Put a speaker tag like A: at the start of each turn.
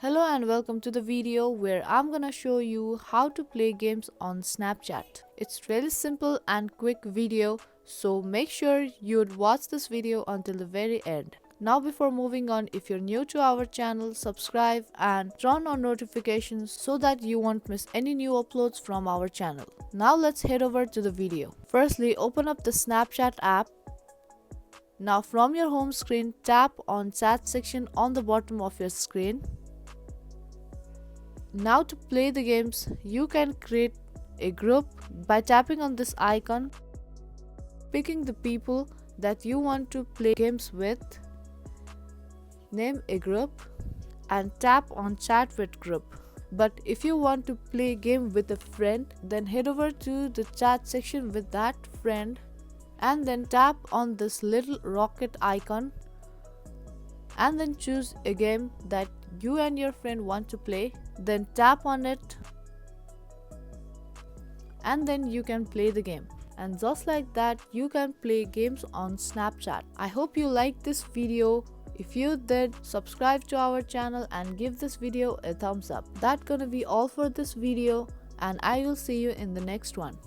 A: Hello and welcome to the video where I'm gonna show you how to play games on Snapchat. It's really simple and quick video, so make sure you'd watch this video until the very end. Now before moving on, if you're new to our channel, subscribe and turn on notifications so that you won't miss any new uploads from our channel. Now let's head over to the video. Firstly, open up the Snapchat app. Now from your home screen, tap on chat section on the bottom of your screen. Now to play the games, you can create a group by tapping on this icon, picking the people that you want to play games with, name a group and tap on chat with group. But if you want to play a game with a friend, then head over to the chat section with that friend and then tap on this little rocket icon and then choose a game that you and your friend want to play. Then tap on it and then you can play the game. And just like that, you can play games on Snapchat. I hope you liked this video. If you did, subscribe to our channel and give this video a thumbs up. That's gonna be all for this video and I will see you in the next one.